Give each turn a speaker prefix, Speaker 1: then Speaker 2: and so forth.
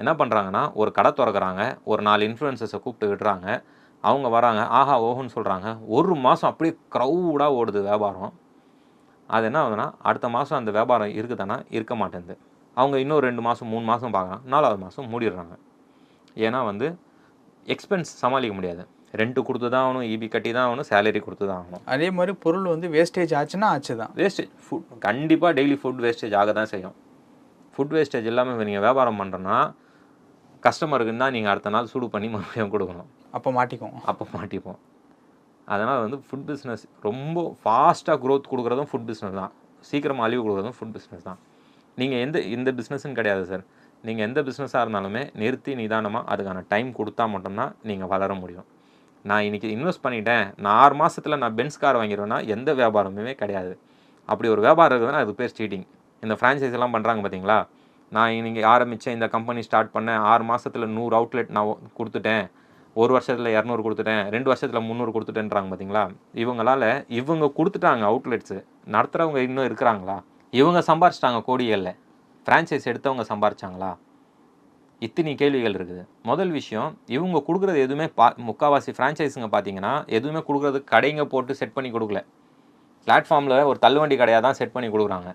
Speaker 1: என்ன பண்ணுறாங்கன்னா, ஒரு கடை தொறக்குறாங்க. ஒரு 4 இன்ஃப்ளூயன்சர்ஸ கூப்பிட்டு விடுறாங்க. அவங்க வராங்க. ஆஹா, ஓஹோன்னு சொல்றாங்க. 1 மாசம் அப்படியே க்ரௌடா ஓடுது வியாபாரம். அது என்ன ஆகுதுன்னா, அடுத்த மாசம் அந்த வியாபாரம் இருக்குதான்னா, இருக்க மாட்டேன்து. அவங்க இன்னும் 2 மாசம், 3 மாசம் பார்க்குறாங்க. 4வது மாசம் மூடிடுறாங்க. ஏன்னா வந்து எக்ஸ்பென்ஸ் சமாளிக்க முடியாது. ரெண்ட் குடுத்து தான் ஆகணும், ஈபி கட்டி தான் ஆகணும், சேலரி குடுத்து தான் ஆகணும்.
Speaker 2: அதே மாதிரி பொருள் வந்து வேஸ்டேஜ் ஆச்சுன்னா ஆச்சு தான்.
Speaker 1: வேஸ்டேஜ் ஃபுட் கண்டிப்பா டெய்லி ஃபுட் வேஸ்டேஜ் ஆக தான் செய்யும். ஃபுட் வேஸ்டேஜ் இல்லாம நீங்க வியாபாரம் பண்றேன்னா, கஸ்டமருக்கு தான் நீங்க அடுத்த நாள் சூடு பண்ணி மறுபடியும் கொடுக்கணும்.
Speaker 2: அப்போ
Speaker 1: மாட்டிப்போம். அதனால் வந்து ஃபுட் பிஸ்னஸ் ரொம்ப ஃபாஸ்ட்டாக க்ரோத் கொடுக்குறதும் ஃபுட் பிஸ்னஸ் தான். சீக்கிரமாக அழிவு கொடுக்குறதும் ஃபுட் பிஸ்னஸ் தான். நீங்கள் இந்த பிஸ்னஸ்ன்னு கிடையாது சார். நீங்கள் எந்த பிஸ்னஸாக இருந்தாலுமே நிறுத்தி நிதானமாக அதுக்கான டைம் கொடுத்தா மட்டும்தான் நீங்கள் வளர முடியும். நான் இன்றைக்கி இன்வெஸ்ட் பண்ணிட்டேன், நான் 6 மாதத்தில் நான் பென்ஸ் கார் வாங்கிடுவேன்னா எந்த வியாபாரமுமே கிடையாது. அப்படி ஒரு வியாபாரம் இருக்குதுன்னா அது பேர் சீட்டிங். இந்த ஃப்ரான்ச்சைஸ் எல்லாம் பண்ணுறாங்க பார்த்தீங்களா? நான் இன்னைக்கு ஆரம்பித்தேன், இந்த கம்பெனி ஸ்டார்ட் பண்ணேன், 6 மாதத்தில் 100 அவுட்லெட் நான் கொடுத்துட்டேன், 1 வருஷத்தில் 200 கொடுத்துட்டேன், 2 வருஷத்தில் 300 கொடுத்துட்டேன்றாங்க பார்த்தீங்களா? இவங்க கொடுத்துட்டாங்க அவுட்லெட்ஸு, நடத்துகிறவங்க இன்னும் இருக்கிறாங்களா? இவங்க சம்பாரிச்சிட்டாங்க கோடிகளில், ஃப்ரான்ச்சைஸ் எடுத்தவங்க சம்பாரிச்சாங்களா? இத்தனை கேள்விகள் இருக்குது. முதல் விஷயம், இவங்க கொடுக்குறது எதுவுமே முக்கால்வாசி ஃப்ரான்ச்சைஸுங்க பார்த்தீங்கன்னா எதுவுமே கொடுக்குறது கடைங்க போட்டு செட் பண்ணி கொடுக்கல. பிளாட்ஃபார்மில் ஒரு தள்ளுவண்டி கடையாக தான் செட் பண்ணி கொடுக்குறாங்க.